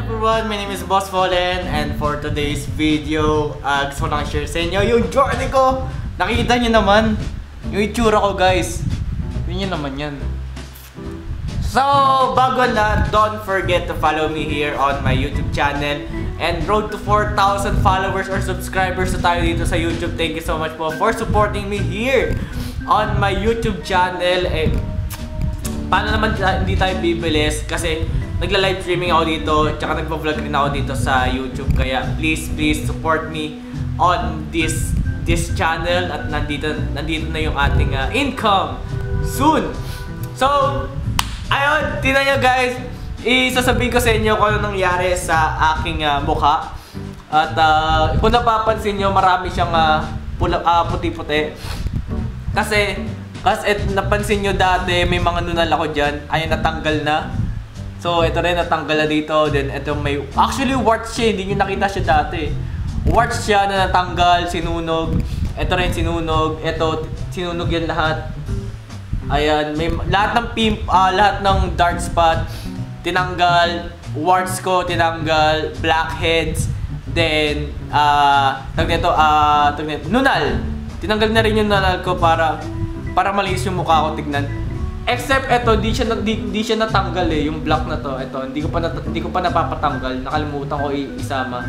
everyone, my name is Boss Fallen, and for today's video, gusto ko lang share sa inyo yung journey ko. Nakikita nyo naman yung itsura ko, guys. Yun naman yan. So, bago na, don't forget to follow me here on my YouTube channel. And road to 4,000 followers or subscribers na tayo dito sa YouTube. Thank you so much po for supporting me here on my YouTube channel. Paano naman hindi tayo bibilis? Kasi nagla-live streaming ako dito, tsaka nagpa-vlog rin ako dito sa YouTube. Kaya please support me on this channel. At nandito na yung ating income soon. So, ayun, tingnan nyo guys. Isasabihin ko sa inyo kung ano nangyari sa aking mukha. At kung napapansin nyo, marami siyang puti-puti. Kasi napansin nyo dati, may mga nunal ako dyan. Ayun, natanggal na. So, ito rin, natanggal na dito. Then, ito may... Actually, warts siya. Hindi nyo nakita siya dati. Warts siya na natanggal, sinunog. Ito rin, sinunog. Ito, sinunog yan lahat. Ayan, may lahat ng lahat ng dark spot tinanggal, warts ko tinanggal, blackheads, then nunal. Tinanggal na rin yung nunal ko para malinis yung mukha ko tignan. Except ito, di siya natanggal yung black na to. Ito, hindi ko pa napapatanggal. Nakalimutan ko isama.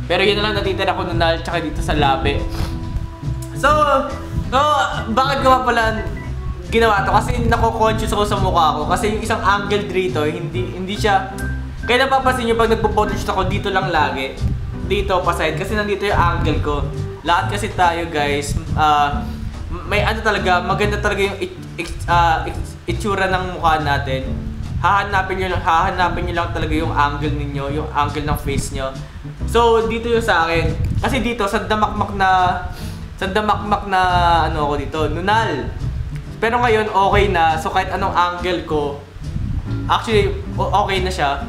Pero yun na lang natitira ko nunal tsaka dito sa labi. So bakit ko pala ginawa to? Kasi nako-conscious ako sa mukha ko. Kasi yung isang angle dito, hindi siya... Kaya napapansin nyo pag nagpo-photoshoot ako, dito lang lagi. Dito, pa side. Kasi nandito yung angle ko. Lahat kasi tayo, guys, may ano talaga, maganda talaga yung itsura ng mukha natin. Hahanapin nyo lang talaga yung angle ninyo, yung angle ng face nyo. So, dito yung sa akin. Kasi dito, sa damakmak na ano ako dito, nunal. Pero ngayon, okay na. So, kahit anong angle ko, actually, okay na siya.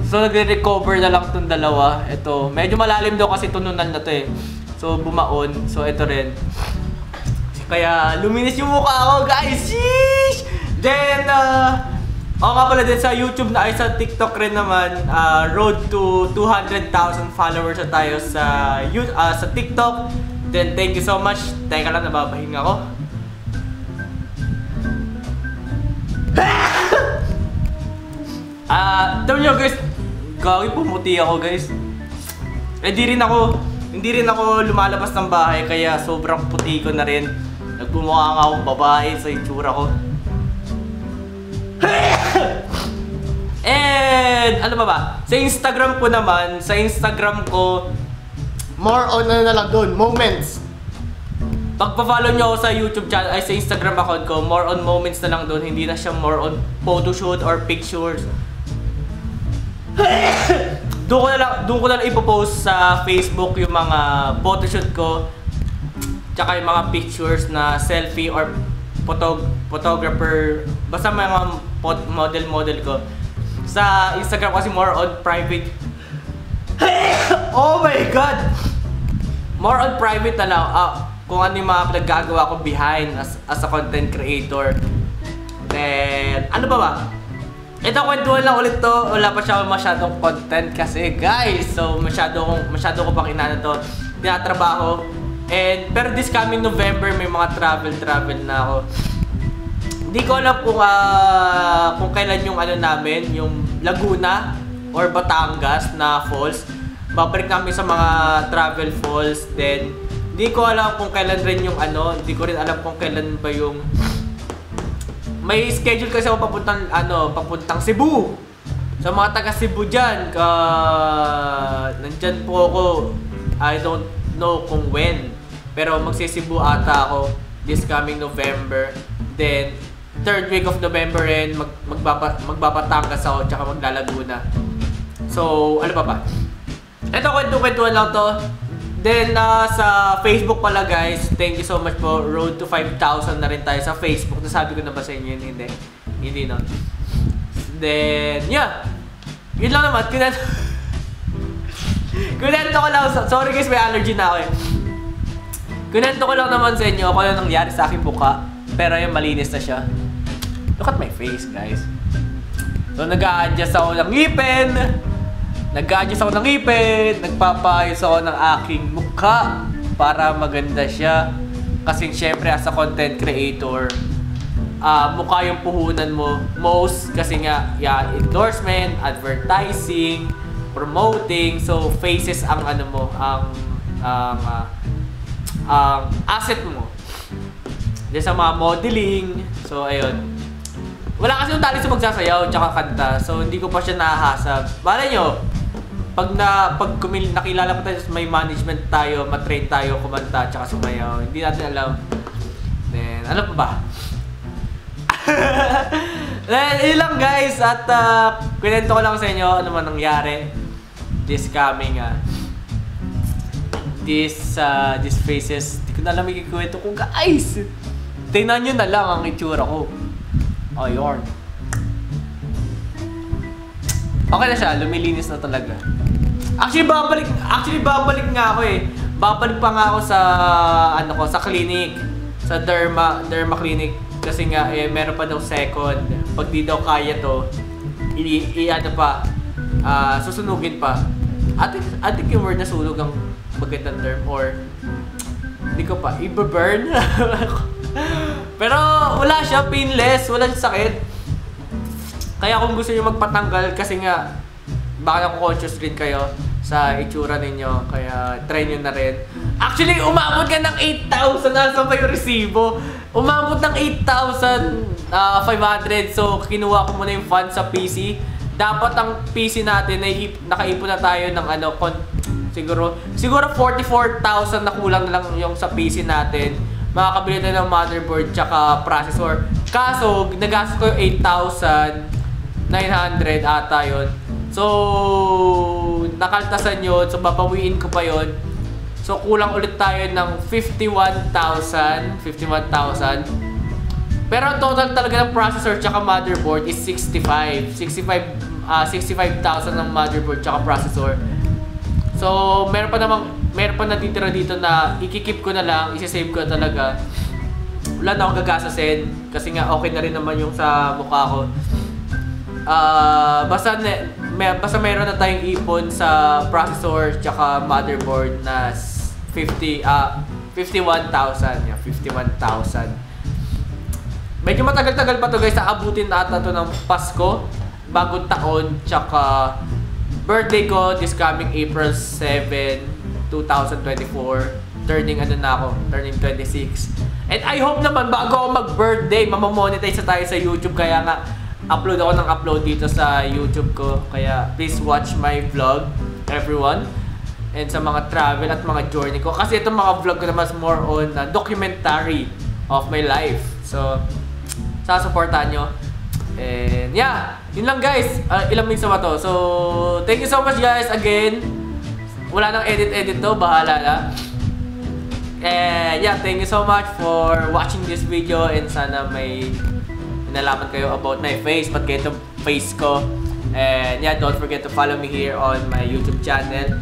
So, nagre-recover na lang itong dalawa. Ito, medyo malalim daw kasi tununal na to So, bumaon. So, ito rin. Kaya, luminis yung mukha ko, guys! Sheesh! Then, ako nga pala din sa YouTube na ay sa TikTok rin naman. Road to 200,000 followers na tayo sa TikTok. Then, thank you so much. Teka lang, nababahinga ako. Tawag nyo guys, gawin pumuti ako guys. Hindi rin ako lumalabas ng bahay kaya sobrang puti ko na rin. Nagpumukha nga akong babae sa itsura ko. And ano ba? Sa Instagram ko naman, more on ano na lang doon, moments. Pag-follow nyo ako sa YouTube channel, ay sa Instagram account ko, more on moments na lang doon. Hindi na siya more on photoshoot or pictures. Doon ko na lang ipopost sa Facebook yung mga photoshoot ko. Tsaka yung mga pictures na selfie or photographer. Basta mga model ko. Sa Instagram kasi more on private. Oh my God! More on private na lang. Kung ano yung mga pinaggagawa ko behind as a content creator. Then, ano ba? Ito, kwentuhan lang ulit to. Wala pa siya masyadong content kasi, guys. So, masyado ko pang inano to. Tinatrabaho. Pero this coming November, may mga travel na ako. Hindi ko alam kung kailan yung ano namin, yung Laguna or Batangas na falls. Babalik namin sa mga travel falls. Then, hindi ko alam kung kailan rin yung ano, hindi ko rin alam kung kailan ba yung... May schedule kasi ako papuntang Cebu. Sa mga taga Cebu dyan, nandyan po ako, I don't know kung when. Pero magsi-Cebu ata ako this coming November. Then, third week of November rin, magbabatangas ako, tsaka maglalaguna. So, ano ba? Ito, kwentuhan lang to. Then, sa Facebook pala guys, thank you so much po. Road to 5,000 na rin tayo sa Facebook. Nasabi ko na ba sa inyo yun? Hindi no. Then, yeah. Yun lang naman. Kunento ko lang. Sorry guys, may allergy na ako Kunento ko lang naman sa inyo kung ano nangyari sa aking buka. Pero yung malinis na siya. Look at my face guys. So, nag-a-adjust ako ng ngipin. Nag-adjust ako ng ngipin, nagpapayos ako ng aking mukha para maganda siya. Kasi syempre as a content creator, mukha yung puhunan mo most kasi nga yan, endorsement, advertising, promoting. So faces ang ano mo, ang asset mo. Diyan sa mga modeling. So ayun. Wala kasi yung talent sa magsasayaw tsaka kanta. So hindi ko pa siya nahahasab. Malay nyo, pag nakilala pa tayo, may management tayo, matrain tayo, kumanta tsaka sumayaw. Hindi natin alam. Then, ano pa ba? Then, yun lang guys. At kwento ko lang sa inyo ano man nangyari this coming this phases. Hindi ko na alam ikikwento ko guys. Tingnan nyo na lang ang itsura ko. Ayun. Okay na siya, lumilinis na talaga. Actually babalik nga ako eh. Babalik pa nga ako sa sa clinic, sa derma clinic kasi nga meron pa daw second. Pag di daw kaya to, susunugin pa. I think yung word na sunog ang magandang term or hindi ko pa i-burn. Pero wala siya, painless, wala siyang sakit. Kaya kung gusto niyo magpatanggal kasi nga baka na-conscious rin kayo sa itsura ninyo, kaya try nyo na rin. Actually, umabot ka ng 8,000, nasa pa yung resibo. Umabot ng 8,500, so kinuha ko muna yung funds sa PC. Dapat ang PC natin ay nakaipon na tayo ng siguro 44,000 na kulang na lang yung sa PC natin. Makakabili tayo ng motherboard tsaka processor. Kaso, nagastos ko yung 8,900 ata yun. So, nakaltasan yun. So, papawiin ko pa yun. So, kulang ulit tayo ng 51,000. Pero ang total talaga ng processor tsaka motherboard is 65,000 ng motherboard tsaka processor. So, meron pa natitira dito na ikikip ko na lang, isasave ko talaga. Wala na akong gagasasin kasi nga okay na rin naman yung sa mukha ko. Basta meron na tayong ipon sa processor tsaka motherboard na 51,000. Yeah, 51,000. Medyo matagal-tagal pa to guys, aabutin ata to ng Pasko, bagong taon, tsaka birthday ko this coming April 7, 2024. Turning 26. And I hope naman bago ako mag-birthday, mamamonetize tayo sa YouTube. Kaya nga, upload ako ng upload dito sa YouTube ko. Kaya please watch my vlog, everyone. And sa mga travel at mga journey ko. Kasi itong mga vlog ko naman is more on documentary of my life. So, sasuportahan nyo. And yeah, yun lang guys. Ilang minutes na to. So, thank you so much guys again. Wala nang edit to, bahala na. And yeah, thank you so much for watching this video. And sana may nalaman kayo about my face, ba't ganito face ko. And yeah, don't forget to follow me here on my YouTube channel.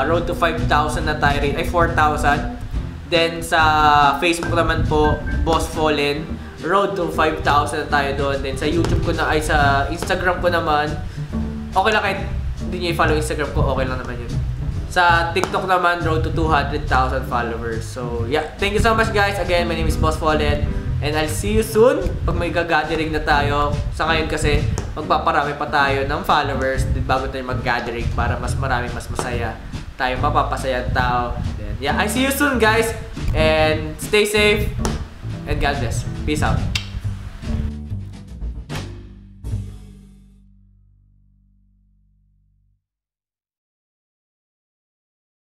Road to 5,000 na tayo rin, ay 4,000. Then sa Facebook naman po, Boss Fallen. Road to 5,000 na tayo doon. Then sa YouTube ko na, ay sa Instagram ko naman, okay lang kahit hindi nyo i-follow Instagram ko, okay lang naman yun. Sa TikTok naman, road to 200,000 followers. So yeah, thank you so much guys. Again, my name is Boss Fallen. And I'll see you soon pag may gagathering na tayo. Sa ngayon kasi, magpaparami pa tayo ng followers bago tayo mag-gathering para mas marami, mas masaya tayo, mapapasaya tao. Then, yeah, I see you soon guys. And stay safe. And God bless. Peace out.